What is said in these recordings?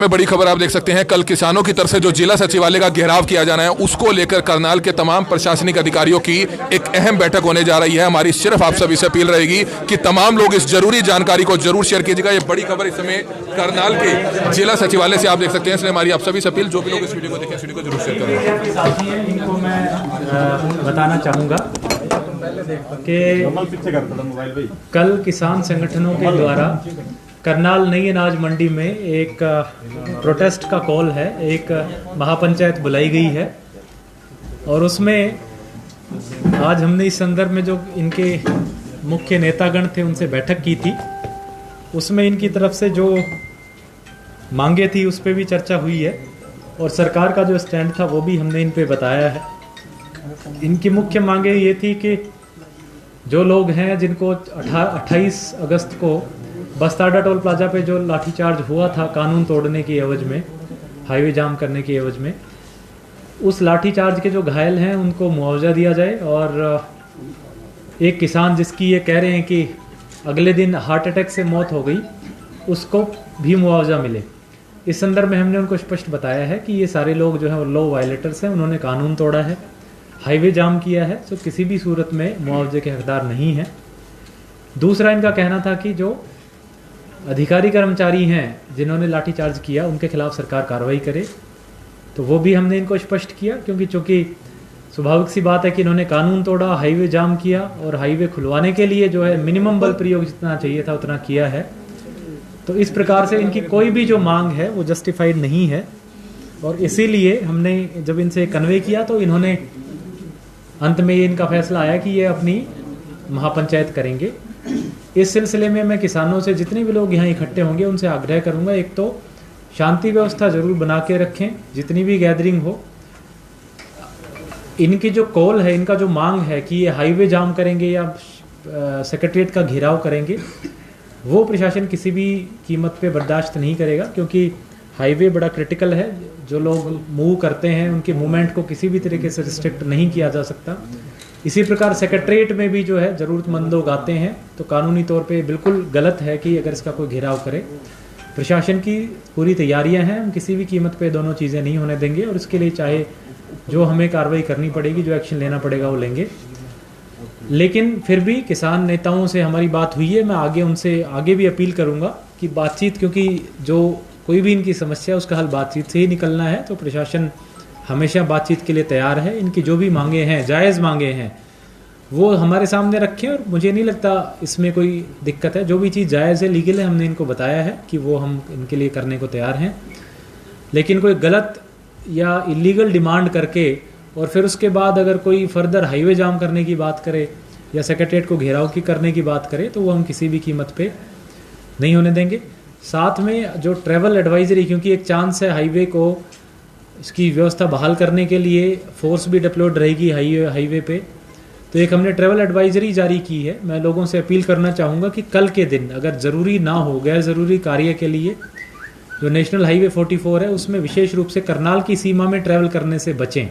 में बड़ी खबर आप देख सकते हैं। कल किसानों की तरफ से जो जिला सचिवालय का घेराव किया जाना है उसको लेकर करनाल के तमाम प्रशासनिक अधिकारियों की एक अहम बैठक होने जा रही है। हमारी सिर्फ आप सभी से अपील रहेगी कि तमाम लोग इस जरूरी जानकारी को जरूर शेयर कीजिएगा। ये बड़ी खबर इस समय करनाल के जिला सचिवालय से आप देख सकते हैं, इसलिए हमारी आप सभी से अपील, जो भी लोग इस वीडियो को देखें इस वीडियो को जरूर शेयर करें। साथी हैं इनको मैं बताना चाहूँगा कि कल किसान संगठनों के द्वारा करनाल नई अनाज मंडी में एक प्रोटेस्ट का कॉल है, एक महापंचायत बुलाई गई है और उसमें आज हमने इस संदर्भ में जो इनके मुख्य नेतागण थे उनसे बैठक की थी। उसमें इनकी तरफ से जो मांगे थी उस पर भी चर्चा हुई है और सरकार का जो स्टैंड था वो भी हमने इन पे बताया है। इनकी मुख्य मांगे ये थी कि जो लोग हैं जिनको 28 अगस्त को बस्ताडा टोल प्लाजा पे जो लाठीचार्ज हुआ था कानून तोड़ने की एवज में, हाईवे जाम करने की एवज में, उस लाठीचार्ज के जो घायल हैं उनको मुआवजा दिया जाए और एक किसान जिसकी ये कह रहे हैं कि अगले दिन हार्ट अटैक से मौत हो गई उसको भी मुआवजा मिले। इस संदर्भ में हमने उनको स्पष्ट बताया है कि ये सारे लोग जो हैं वो लॉ वायलेटर्स हैं, उन्होंने कानून तोड़ा है, हाईवे जाम किया है, तो किसी भी सूरत में मुआवजे के हकदार नहीं हैं। दूसरा इनका कहना था कि जो अधिकारी कर्मचारी हैं जिन्होंने लाठीचार्ज किया उनके खिलाफ सरकार कार्रवाई करे, तो वो भी हमने इनको स्पष्ट किया, क्योंकि चूंकि स्वाभाविक सी बात है कि इन्होंने कानून तोड़ा, हाईवे जाम किया और हाईवे खुलवाने के लिए जो है मिनिमम बल प्रयोग जितना चाहिए था उतना किया है। तो इस प्रकार से इनकी कोई भी जो मांग है वो जस्टिफाइड नहीं है और इसीलिए हमने जब इनसे कन्वे किया तो इन्होंने अंत में ये इनका फैसला आया कि ये अपनी महापंचायत करेंगे। इस सिलसिले में मैं किसानों से जितने भी लोग यहाँ इकट्ठे होंगे उनसे आग्रह करूंगा, एक तो शांति व्यवस्था जरूर बना के रखें, जितनी भी गैदरिंग हो। इनकी जो कॉल है, इनका जो मांग है कि ये हाईवे जाम करेंगे या सेक्रेटरीट का घेराव करेंगे, वो प्रशासन किसी भी कीमत पे बर्दाश्त नहीं करेगा, क्योंकि हाईवे बड़ा क्रिटिकल है। जो लोग मूव करते हैं उनके मूवमेंट को किसी भी तरीके से रिस्ट्रिक्ट नहीं किया जा सकता। इसी प्रकार सेक्रेटरीट में भी जो है ज़रूरतमंद लोग आते हैं, तो कानूनी तौर पे बिल्कुल गलत है कि अगर इसका कोई घेराव करे। प्रशासन की पूरी तैयारियां हैं, हम किसी भी कीमत पे दोनों चीज़ें नहीं होने देंगे और इसके लिए चाहे जो हमें कार्रवाई करनी पड़ेगी, जो एक्शन लेना पड़ेगा वो लेंगे। लेकिन फिर भी किसान नेताओं से हमारी बात हुई है, मैं आगे उनसे आगे भी अपील करूँगा कि बातचीत, क्योंकि जो कोई भी इनकी समस्या है उसका हल बातचीत से ही निकलना है, तो प्रशासन हमेशा बातचीत के लिए तैयार है। इनकी जो भी मांगे हैं, जायज़ मांगे हैं, वो हमारे सामने रखें और मुझे नहीं लगता इसमें कोई दिक्कत है। जो भी चीज़ जायज़ है, लीगल है, हमने इनको बताया है कि वो हम इनके लिए करने को तैयार हैं। लेकिन कोई गलत या इलीगल डिमांड करके और फिर उसके बाद अगर कोई फर्दर हाईवे जाम करने की बात करे या सेक्रेटरीट को घेराव की करने की बात करे, तो वो हम किसी भी कीमत पे नहीं होने देंगे। साथ में जो ट्रैवल एडवाइजरी, क्योंकि एक चांस है हाईवे को इसकी व्यवस्था बहाल करने के लिए फोर्स भी डिप्लॉयड रहेगी हाईवे पे, तो एक हमने ट्रैवल एडवाइजरी जारी की है। मैं लोगों से अपील करना चाहूँगा कि कल के दिन अगर ज़रूरी ना हो, गैर ज़रूरी कार्य के लिए जो नेशनल हाईवे 44 है उसमें विशेष रूप से करनाल की सीमा में ट्रैवल करने से बचें।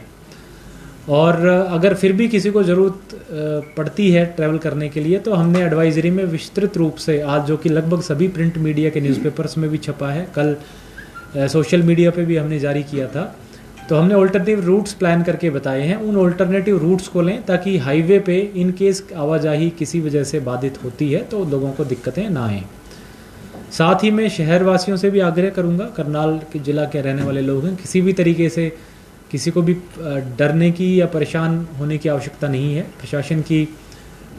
और अगर फिर भी किसी को ज़रूरत पड़ती है ट्रैवल करने के लिए, तो हमने एडवाइजरी में विस्तृत रूप से आज, जो कि लगभग सभी प्रिंट मीडिया के न्यूज़पेपर्स में भी छपा है, कल सोशल मीडिया पे भी हमने जारी किया था, तो हमने ऑल्टरनेटिव रूट्स प्लान करके बताए हैं। उन ऑल्टरनेटिव रूट्स को लें ताकि हाईवे पे इन केस आवाजाही किसी वजह से बाधित होती है तो लोगों को दिक्कतें ना आएँ। साथ ही मैं शहर वासियों से भी आग्रह करूंगा, करनाल के जिला के रहने वाले लोग हैं, किसी भी तरीके से किसी को भी डरने की या परेशान होने की आवश्यकता नहीं है। प्रशासन की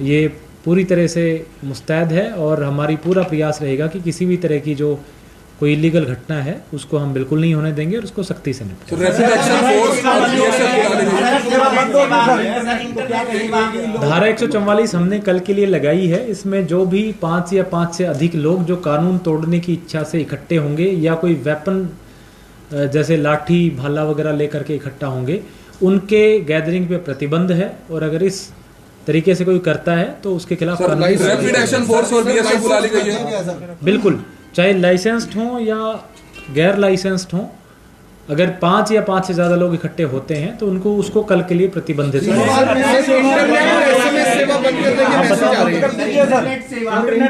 ये पूरी तरह से मुस्तैद है और हमारी पूरा प्रयास रहेगा कि किसी भी तरह की जो कोई इलीगल घटना है उसको हम बिल्कुल नहीं होने देंगे और उसको सख्ती से निपटेंगे। धारा 144 हमने कल के लिए लगाई है। इसमें जो भी 5 या 5 से अधिक लोग जो कानून तोड़ने की इच्छा से इकट्ठे होंगे या कोई वेपन जैसे लाठी भाला वगैरह लेकर के इकट्ठा होंगे, उनके गैदरिंग पे प्रतिबंध है और अगर इस तरीके से कोई करता है तो उसके खिलाफ बिल्कुल, चाहे लाइसेंस्ड हों या गैर लाइसेंस्ड हों, अगर 5 या 5 से ज़्यादा लोग इकट्ठे होते हैं तो उनको उसको कल के लिए प्रतिबंधित सेवा बंद करने के मैसेज आ रहे हैं।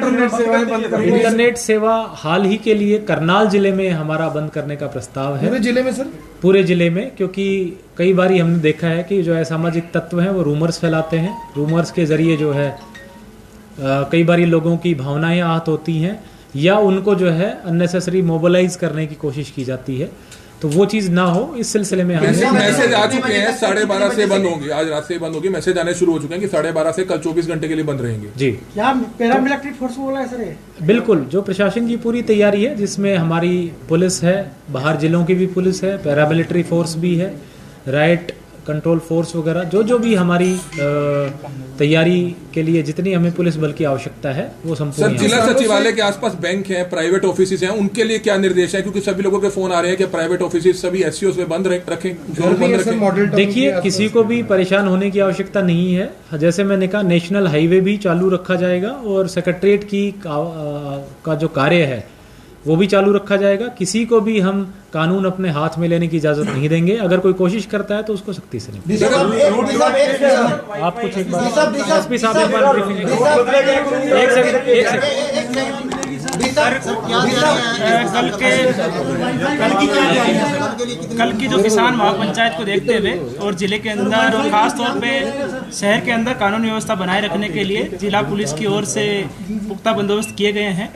इंटरनेट सेवा हाल ही के लिए करनाल जिले में हमारा बंद करने का प्रस्ताव है। पूरे जिले में सर? पूरे जिले में, क्योंकि कई बारी हमने देखा है कि जो असामाजिक तत्व हैं वो रूमर्स फैलाते हैं। रूमर्स के जरिए जो है कई बारी लोगों की भावनाएं आहत होती हैं या उनको जो है अननेसेसरी मोबिलाइज करने की कोशिश की जाती है, तो वो चीज़ ना हो इस सिलसिले में मैसेज आ चुके हैं 12:30 से बंद होंगे, आज रात से बंद होगी, मैसेज आने शुरू हो चुके हैं कि 12:30 से कल 24 घंटे के लिए बंद रहेंगे। जी, क्या पैरामिलिट्री फोर्स बोला है सर? बिल्कुल, जो प्रशासन की पूरी तैयारी है, जिसमें हमारी पुलिस है, बाहर जिलों की भी पुलिस है, पैरामिलिट्री फोर्स भी है, राइट कंट्रोल फोर्स वगैरह, जो भी हमारी तैयारी के लिए जितनी हमें पुलिस बल की आवश्यकता है वो संपूर्ण। सर, जिला सचिवालय के आसपास बैंक हैं, प्राइवेट ऑफिस हैं, उनके लिए क्या निर्देश है? क्योंकि सभी लोगों के फोन आ रहे हैं कि प्राइवेट ऑफिस सभी एससीओ में बंद रखें। देखिए, किसी को भी परेशान होने की आवश्यकता नहीं है। जैसे मैंने कहा, नेशनल हाईवे भी चालू रखा जाएगा और सेक्रेटरीट की का जो कार्य है वो भी चालू रखा जाएगा। किसी को भी हम कानून अपने हाथ में लेने की इजाजत नहीं देंगे। अगर कोई कोशिश करता है तो उसको सख्ती से नहीं। आप कुछ एक बार एसपी साहब एक बार ब्रीफिंग कल की जो किसान महापंचायत को देखते हुए और जिले के अंदर और खास तौर पे शहर के अंदर कानून व्यवस्था बनाए रखने के लिए जिला पुलिस की ओर से पुख्ता बंदोबस्त किए गए हैं।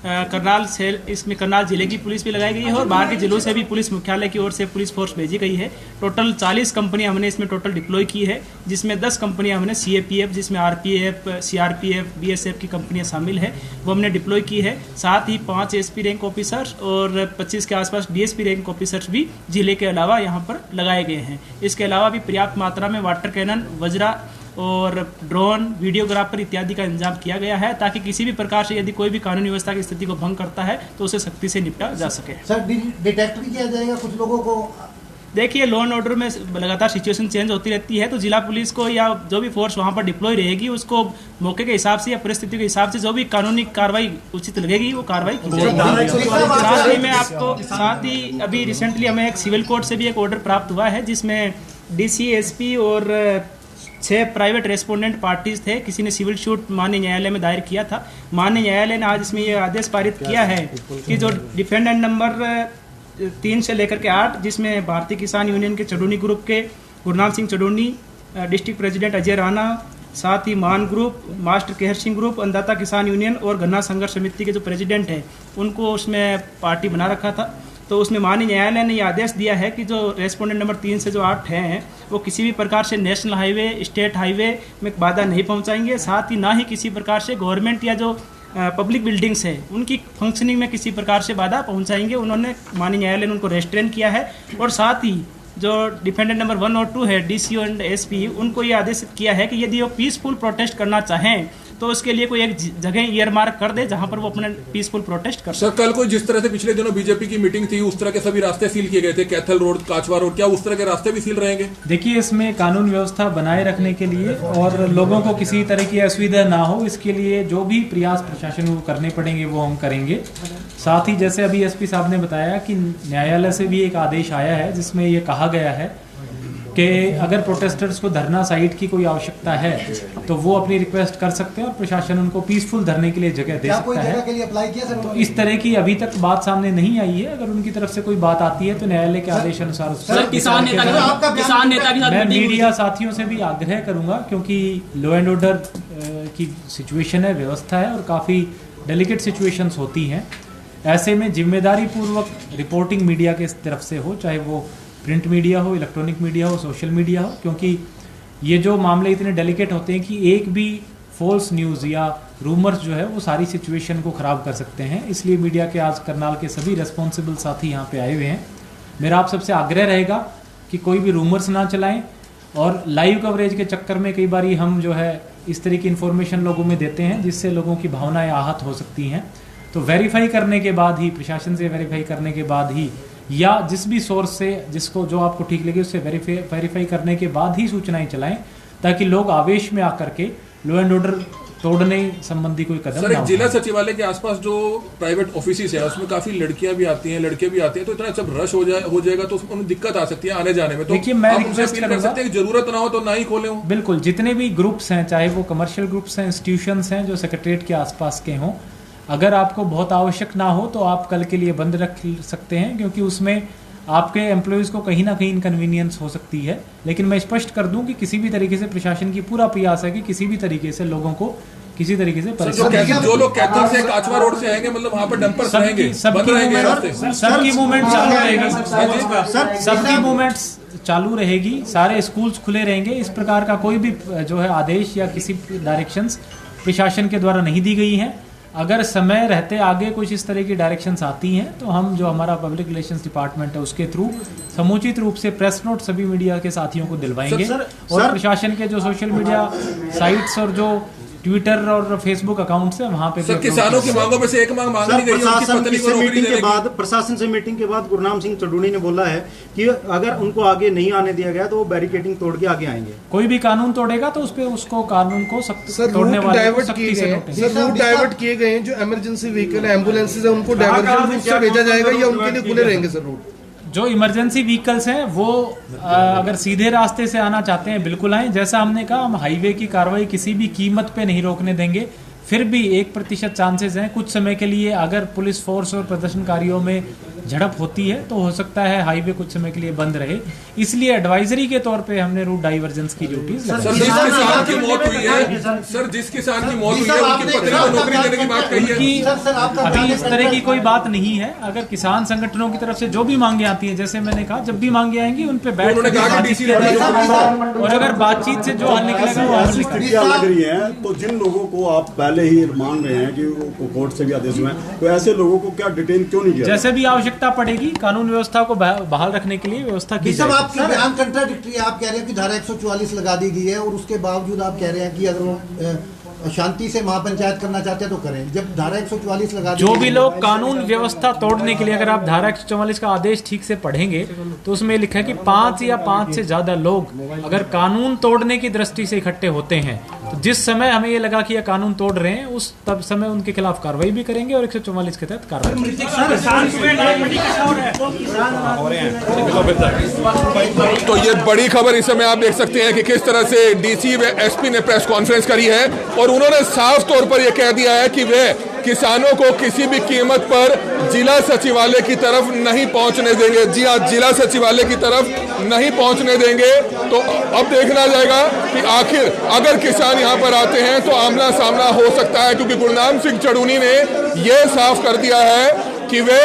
करनाल सेल, इसमें करनाल जिले की पुलिस भी लगाई गई है और बाहर के जिलों से भी पुलिस मुख्यालय की ओर से पुलिस फोर्स भेजी गई है। टोटल 40 कंपनियां हमने इसमें टोटल डिप्लॉय की है, जिसमें 10 कंपनियां हमने सीएपीएफ, जिसमें आरपीएफ, सीआरपीएफ, बीएसएफ की कंपनियां शामिल है, वो हमने डिप्लॉय की है। साथ ही 5 एसपी रैंक ऑफिसर और 25 के आसपास डीएसपी रैंक ऑफिसर्स भी जिले के अलावा यहाँ पर लगाए गए हैं। इसके अलावा भी पर्याप्त मात्रा में वाटर कैनन, वज्रा और ड्रोन, वीडियोग्राफर इत्यादि का इंतजाम किया गया है, ताकि किसी भी प्रकार से यदि कोई भी कानूनी व्यवस्था की स्थिति को भंग करता है तो उसे सख्ती से निपटा जा सके। सर, डिटेक्ट भी किया जाएगा कुछ लोगों को? देखिए, लॉ एंड ऑर्डर में लगातार सिचुएशन चेंज होती रहती है, तो जिला पुलिस को या जो भी फोर्स वहां पर डिप्लॉय रहेगी उसको मौके के हिसाब से या परिस्थिति के हिसाब से जो भी कानूनी कार्रवाई उचित लगेगी वो कार्रवाई की जाएगी। साथ ही मैं आपको अभी रिसेंटली हमें एक सिविल कोर्ट से भी एक ऑर्डर प्राप्त हुआ है, जिसमें डीसी, एसपी और 6 प्राइवेट रेस्पोंडेंट पार्टीज थे। किसी ने सिविल सूट माननीय न्यायालय में दायर किया था। माननीय न्यायालय ने आज इसमें यह आदेश पारित किया है कि जो डिफेंडेंट नंबर 3 से लेकर के 8, जिसमें भारतीय किसान यूनियन के चडूनी ग्रुप के गुरनाम सिंह चडूनी, डिस्ट्रिक्ट प्रेसिडेंट अजय राणा, साथ ही मान group, master Kehar Singh group, अन्नदाता किसान यूनियन और गन्ना संघर्ष समिति के जो प्रेसिडेंट हैं उनको उसमें पार्टी बना रखा था। तो उसमें माननीय न्यायालय ने यह आदेश दिया है कि जो रेस्पोंडेंट नंबर 3 से जो 8 हैं वो किसी भी प्रकार से नेशनल हाईवे, स्टेट हाईवे में बाधा नहीं पहुंचाएंगे। साथ ही ना ही किसी प्रकार से गवर्नमेंट या जो पब्लिक बिल्डिंग्स है उनकी फंक्शनिंग में किसी प्रकार से बाधा पहुंचाएंगे। उन्होंने माननीय न्यायालय ने उनको रेस्ट्रेन किया है। और साथ ही जो डिफेंडेंट नंबर 1 और 2 है, डीसीओ एंड एसपी, उनको ये आदेशित किया है कि यदि वो पीसफुल प्रोटेस्ट करना चाहें तो उसके लिए कोई एक जगह ईयर मार्क कर दे जहां पर वो अपने पीसफुल प्रोटेस्ट कर। सर, कल को जिस तरह से पिछले दिनों बीजेपी की मीटिंग थी उस तरह के सभी रास्ते सील किए गए थे, कैथल रोड, काचवा रोड, क्या उस तरह के रास्ते भी सील रहेंगे? देखिए, इसमें कानून व्यवस्था बनाए रखने के लिए और लोगों को किसी तरह की असुविधा ना हो, इसके लिए जो भी प्रयास प्रशासन को करने पड़ेंगे वो हम करेंगे। साथ ही जैसे अभी एसपी साहब ने बताया कि न्यायालय से भी एक आदेश आया है जिसमें ये कहा गया है कि अगर प्रोटेस्टर्स को धरना साइट की कोई आवश्यकता है तो वो अपनी रिक्वेस्ट कर सकते हैं और प्रशासन उनको पीसफुल धरने के लिए जगह दे सकता है। के लिए अप्लाई किया सर? तो इस तरह की अभी तक बात सामने नहीं आई है। अगर उनकी तरफ से कोई बात आती है तो न्यायालय के आदेश अनुसार किसान नेता मैं मीडिया साथियों से भी आग्रह करूंगा, क्योंकि लॉ एंड ऑर्डर की सिचुएशन है, व्यवस्था है और काफ़ी डेलिकेट सिचुएशंस होती हैं। ऐसे में जिम्मेदारी पूर्वक रिपोर्टिंग मीडिया के तरफ से हो, चाहे वो प्रिंट मीडिया हो, इलेक्ट्रॉनिक मीडिया हो, सोशल मीडिया हो, क्योंकि ये जो मामले इतने डेलिकेट होते हैं कि एक भी फॉल्स न्यूज़ या रूमर्स जो है वो सारी सिचुएशन को ख़राब कर सकते हैं। इसलिए मीडिया के आज करनाल के सभी रेस्पॉन्सिबल साथी यहाँ पे आए हुए हैं। मेरा आप सबसे आग्रह रहेगा कि कोई भी रूमर्स ना चलाएं और लाइव कवरेज के चक्कर में कई बारी हम जो है इस तरह की इन्फॉर्मेशन लोगों में देते हैं जिससे लोगों की भावनाएं आहत हो सकती हैं। तो वेरीफाई करने के बाद ही, प्रशासन से वेरीफाई करने के बाद ही, या जिस भी सोर्स से जिसको जो आपको ठीक लगे उससे वेरीफाई करने के बाद ही सूचनाएं चलाएं, ताकि लोग आवेश में आकर के लॉ एंड ऑर्डर तोड़ने संबंधी कोई कदम सर ना एक जिला उठाएं। सचिवालय के आसपास जो प्राइवेट ऑफिस है उसमें काफी लड़कियां भी आती हैं, लड़के भी आते हैं, तो इतना जब रश हो जाएगा तो उसमें दिक्कत आ सकती है आने जाने में। तो देखिए, मैं आप उनसे रिक्वेस्ट अपील कर करूंगा- सकते हैं कि जरूरत ना हो तो ना ही खोले हो। बिल्कुल, जितने भी ग्रुप्स हैं, चाहे वो कमर्शियल ग्रुप्स हैं, इंस्टीट्यूशंस हैं जो सेक्रेटरीट के आसपास के हों, अगर आपको बहुत आवश्यक ना हो तो आप कल के लिए बंद रख सकते हैं, क्योंकि उसमें आपके एम्प्लॉयज़ को कहीं ना कहीं इनकन्वीनियंस हो सकती है। लेकिन मैं स्पष्ट कर दूं कि किसी भी तरीके से प्रशासन की पूरा प्रयास है कि किसी भी तरीके से लोगों को किसी तरीके से जो लोग कैथल से काचवा रोड से आएंगे, मतलब वहाँ पर डंपर्स रहेंगे, बंद रहेंगे रास्ते। सबकी मूवमेंट चालू रहेगी, सबकी मूवमेंट्स चालू रहेगी, सारे स्कूल्स खुले रहेंगे। इस प्रकार का कोई भी जो है आदेश या किसी डायरेक्शंस प्रशासन के द्वारा नहीं दी गई हैं। अगर समय रहते आगे कुछ इस तरह की डायरेक्शंस आती हैं तो हम जो हमारा पब्लिक रिलेशंस डिपार्टमेंट है उसके थ्रू समुचित रूप से प्रेस नोट सभी मीडिया के साथियों को दिलवाएंगे। और प्रशासन के जो सोशल मीडिया साइट्स और जो ट्विटर और फेसबुक अकाउंट्स है वहां पे सर किसानों की मांगों में से एक मांग मांगी गई है, उनकी पत्नी को नौकरी देने की। प्रशासन से मीटिंग के बाद गुरनाम सिंह चडूनी ने बोला है कि अगर उनको आगे नहीं आने दिया गया तो वो बैरिकेडिंग तोड़ के आगे आएंगे। कोई भी कानून तोड़ेगा तो उस पे उसको कानून को तोड़ने वाले को सख्ती से नोटिस। सर रूट डाइवर्ट किए गए हैं, जो इमरजेंसी व्हीकल है, एम्बुलेंसेज है, उनको डाइवर्जन रूट से भेजा जाएगा या उनके लिए खुले रहेंगे सर रूट? जो इमरजेंसी व्हीकल्स हैं वो अगर सीधे रास्ते से आना चाहते हैं बिल्कुल आएं। जैसा हमने कहा, हम हाईवे की कार्रवाई किसी भी कीमत पे नहीं रोकने देंगे। फिर भी 1% चांसेस हैं कुछ समय के लिए अगर पुलिस फोर्स और प्रदर्शनकारियों में झड़प होती है तो हो सकता है हाईवे कुछ समय के लिए बंद रहे। इसलिए एडवाइजरी के तौर पे हमने रूट डाइवर्जेंस की ड्यूटीज सर जिस किसान की मौत हुई है, सर जिस किसान की मौत हुई है उनकी पत्नी को नौकरी देने की बात कही है। कि अभी इस तरह की कोई बात नहीं है। अगर किसान संगठनों की तरफ से जो भी मांगे आती हैं, जैसे मैंने कहा, जब भी मांगे आएंगी उन पे बैठ उन्होंने कहा कि डीसी और अगर बातचीत से जो हल निकलेगा वो हल निकलेगा। स्थितियां लग रही हैं, तो जिन लोगों को आप पहले ही मान रहे हैं कि वो कोर्ट से भी आदेश हुए हैं, तो ऐसे लोगों को क्या डिटेन क्यों नहीं किया? जैसे भी आवश्यकता पड़ेगी कानून व्यवस्था को बहाल रखने के लिए व्यवस्था की सब जाएगी। आपकी बयान कंट्राडिक्टरी है। आप कह रहे हैं कि धारा 144 लगा दी गई है और उसके बावजूद आप कह रहे हैं कि अगर वो शांति से महापंचायत करना चाहते हैं तो करें। जब धारा 144 लगा दी जो गई भी है, लोग कानून व्यवस्था तोड़ने के लिए, अगर आप धारा 144 का आदेश ठीक से पढ़ेंगे तो उसमें लिखा है कि 5 या 5 से ज्यादा लोग अगर कानून तोड़ने की दृष्टि से इकट्ठे होते हैं तो जिस समय हमें ये लगा कि ये कानून तोड़ रहे हैं उस तब समय उनके खिलाफ कार्रवाई भी करेंगे और 144 के तहत कार्रवाई। तो ये बड़ी खबर इस समय आप देख सकते हैं कि किस तरह से डीसी व एसपी ने प्रेस कॉन्फ्रेंस करी है और उन्होंने साफ तौर पर यह कह दिया है कि वे किसानों को किसी भी कीमत पर जिला सचिवालय की तरफ नहीं पहुंचने देंगे। जी हाँ, जिला सचिवालय की तरफ नहीं पहुंचने देंगे। तो अब देखना जाएगा कि आखिर अगर किसान यहां पर आते हैं तो आमना सामना हो सकता है, क्योंकि गुरनाम सिंह चडूनी ने यह साफ कर दिया है कि वे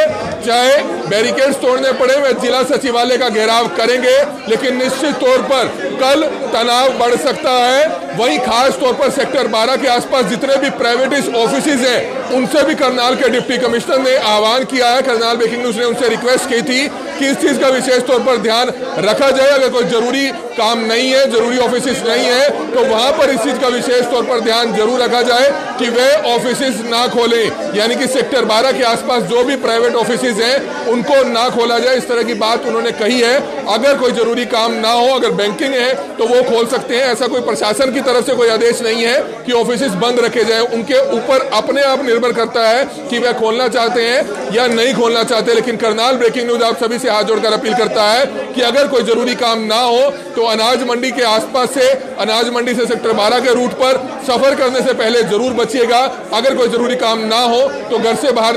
चाहे बैरिकेड्स तोड़ने पड़े वे जिला सचिवालय का घेराव करेंगे, लेकिन निश्चित तौर पर कल तनाव बढ़ सकता है। वहीं खास तौर पर सेक्टर 12 के आसपास जितने भी प्राइवेट ऑफिसेज हैं उनसे भी करनाल के डिप्टी कमिश्नर ने आह्वान किया है। करनाल ब्रेकिंग न्यूज ने उनसे रिक्वेस्ट की थी कि इस चीज का विशेष तौर पर ध्यान रखा जाए। अगर कोई जरूरी काम नहीं है, जरूरी ऑफिसेज नहीं है, तो वहां पर इस चीज का विशेष तौर पर ध्यान जरूर रखा जाए कि वे ऑफिसेज ना खोलें। यानी कि सेक्टर 12 के आसपास जो भी प्राइवेट ऑफिसेज हैं उनको ना खोला जाए, इस तरह की बात उन्होंने कही है। अगर कोई जरूरी काम ना हो, अगर बैंकिंग है तो वो खोल सकते हैं। ऐसा कोई प्रशासन की तरफ से कोई आदेश नहीं है कि ऑफिसेज बंद रखे जाए। उनके ऊपर अपने आप निर्भर करता है कि वे खोलना चाहते हैं या नहीं खोलना चाहते। लेकिन करनाल ब्रेकिंग न्यूज आप सभी से हाथ जोड़कर अपील करता है कि अगर कोई जरूरी काम ना हो तो अनाज मंडी के आसपास से, अनाज मंडी से सेक्टर 12 के रूट पर सफर करने से पहले जरूर बचिएगा। अगर कोई जरूरी काम ना हो तो घर से बाहर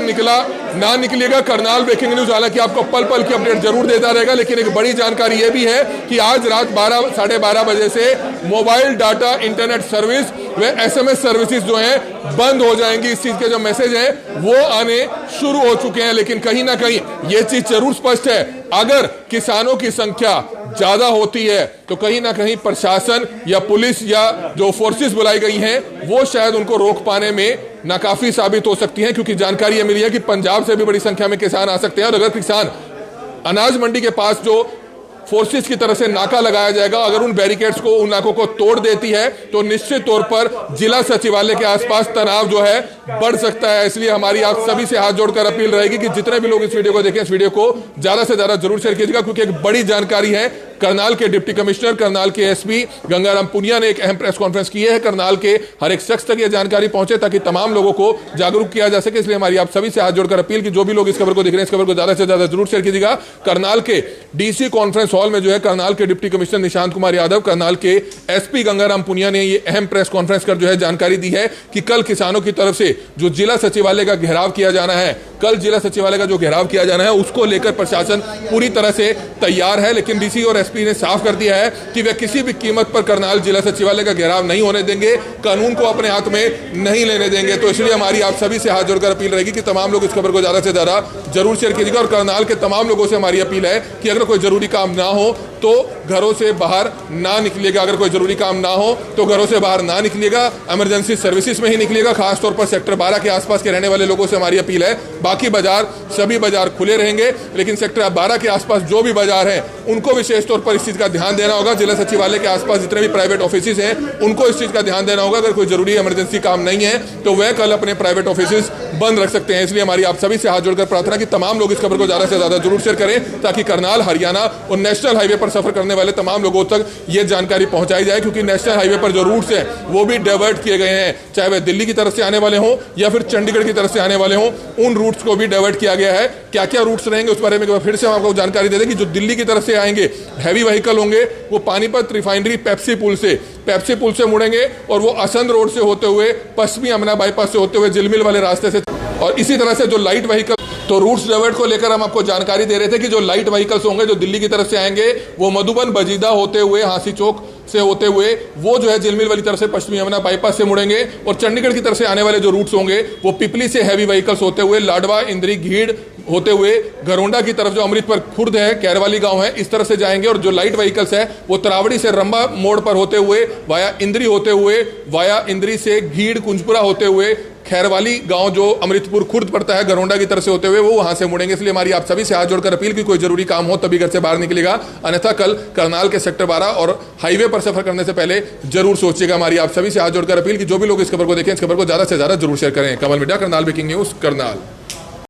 ना निकलिएगा। करनाल ब्रेकिंग न्यूज हालांकि आपको पल पल की अपडेट जरूर देता रहेगा, लेकिन एक बड़ी जानकारी यह भी है कि आज रात 12 साढ़े 12 बजे से मोबाइल डाटा, इंटरनेट सर्विस व एसएमएस सर्विसेज जो हैं बंद हो जाएंगी। इस चीज के जो मैसेज हैं वो आने शुरू हो चुके हैं। लेकिन कहीं ना कहीं ये चीज जरूर स्पष्ट है, अगर किसानों की संख्या ज्यादा होती है तो कहीं ना कहीं प्रशासन या पुलिस या जो फोर्सेस बुलाई गई हैं वो शायद उनको रोक पाने में नाकाफी साबित हो सकती हैं, क्योंकि जानकारी ये मिली है कि पंजाब से भी बड़ी संख्या में किसान आ सकते हैं। और अगर किसान अनाज मंडी के पास जो फोर्सेस की तरफ से नाका लगाया जाएगा, अगर उन बैरिकेड्स को, उन नाकों को तोड़ देती है तो निश्चित तौर पर जिला सचिवालय के आसपास तनाव जो है बढ़ सकता है। इसलिए हमारी आप सभी से हाथ जोड़कर अपील रहेगी कि जितने भी लोग इस वीडियो को देखें, इस वीडियो को ज्यादा से ज्यादा जरूर शेयर कीजिएगा, क्योंकि एक बड़ी जानकारी है। करनाल के डिप्टी कमिश्नर, करनाल के एसपी गंगाराम पुनिया ने एक अहम प्रेस कॉन्फ्रेंस की है। करनाल के हर एक शख्स तक यह जानकारी पहुंचे ताकि तमाम लोगों को जागरूक किया जा सके। इसलिए हमारी आप सभी से हाथ जोड़कर अपील कि जो भी लोग इस खबर को देख रहे हैं, इस खबर को ज्यादा से ज्यादा जरूर शेयर कीजिएगा। करनाल के डीसी कॉन्फ्रेंस हॉल में जो है करनाल के डिप्टी कमिश्नर निशांत कुमार यादव, करनाल के एसपी गंगाराम पुनिया ने यह अहम प्रेस कॉन्फ्रेंस कर जो है जानकारी दी है कि कल किसानों की तरफ से जो जिला सचिवालय का घेराव किया जाना है, कल जिला सचिवालय का जो घेराव किया जाना है उसको लेकर प्रशासन पूरी तरह से तैयार है। लेकिन डीसी और एसपी ने साफ कर दिया है कि वे किसी भी कीमत पर करनाल जिला सचिवालय का घेराव नहीं होने देंगे, कानून को अपने हाथ में नहीं लेने देंगे। तो इसलिए हमारी आप सभी से हाथ जोड़कर अपील रहेगी कि तमाम लोग इस खबर को ज्यादा से ज्यादा जरूर शेयर कीजिएगा। और करनाल के तमाम लोगों से हमारी अपील है कि अगर कोई जरूरी काम ना हो तो घरों से बाहर ना निकलिएगा। अगर कोई जरूरी काम ना हो तो घरों से बाहर ना निकलिएगा, इमरजेंसी सर्विसेज में ही निकलिएगा। खासतौर पर सेक्टर 12 के आसपास के रहने वाले लोगों से हमारी अपील है। बाकी बाजार, सभी बाजार खुले रहेंगे, लेकिन सेक्टर 12 के आसपास जो भी बाजार हैं उनको विशेष तौर पर इस चीज का ध्यान देना होगा। जिला सचिवालय के आसपास जितने भी प्राइवेट ऑफिस हैं उनको इस चीज का ध्यान देना होगा। अगर कोई जरूरी इमरजेंसी काम नहीं है तो वह कल अपने प्राइवेट ऑफिस बंद रख सकते हैं। इसलिए हमारी आप सभी से हाथ जोड़कर प्रार्थना कि तमाम लोग इस खबर को ज्यादा से ज्यादा जरूर शेयर करें ताकि करनाल, हरियाणा और नेशनल हाईवे पर सफर करने वाले तमाम लोगों तक ये जानकारी पहुंचाई जाए। क्योंकि नेशनल हाईवे पर जो रूट्स हैं वो भी डाइवर्ट किए गए हैं, चाहे वह दिल्ली की तरफ से आने वाले हों या फिर चंडीगढ़ की तरफ से आने वाले हों, उन रूट्स को भी डाइवर्ट किया गया है। क्या क्या रूट्स रहेंगे उस बारे में फिर से हम आपको जानकारी दे दें कि जो दिल्ली की तरफ से आएंगे हैवी व्हीकल होंगे वो पानीपत रिफाइनरी पेप्सी पुल से मुड़ेंगे और वो असंध रोड से होते हुए पश्चिमी अमना बाईपास से होते हुए जिलमिल वाले रास्ते से। और इसी तरह से जो लाइट व्हीकल, तो रूट्स डाइवर्ट को लेकर हम आपको जानकारी दे रहे थे कि जो लाइट व्हीकल्स होंगे जो दिल्ली की तरफ से आएंगे वो मधुबन, बजीदा होते हुए, हांसी चौक से होते हुए वो जो है जिलमिल वाली तरफ से पश्चिमी यमुना बाईपास से मुड़ेंगे। और चंडीगढ़ की तरफ से आने वाले जो रूट्स होंगे वो पिपली से हैवी व्हीकल्स होते हुए लाडवा, इंद्री, घीड़ होते हुए घरोंडा की तरफ जो अमृतपुर खुर्द है, कैरवाली गांव है, इस तरफ से जाएंगे। और जो लाइट व्हीकल्स है वो तरावड़ी से रंबा मोड़ पर होते हुए वाया इंद्री होते हुए, वाया इंद्री से घीड़, कुंजपुरा होते हुए खैरवाली गांव जो अमृतपुर खुर्द पड़ता है घरोंडा की तरफ से होते हुए वो वहां से मुड़ेंगे। इसलिए हमारी आप सभी से हाथ जोड़कर अपील कि कोई जरूरी काम हो तभी घर से बाहर निकलेगा, अन्यथा कल करनाल के सेक्टर 12 और हाईवे पर सफर करने से पहले जरूर सोचिएगा। हमारी आप सभी से हाथ जोड़कर अपील कि जो भी लोग इस खबर को देखें, इस खबर को ज्यादा से ज्यादा जरूर शेयर करें। Kamal media, Karnal breaking news, Karnal.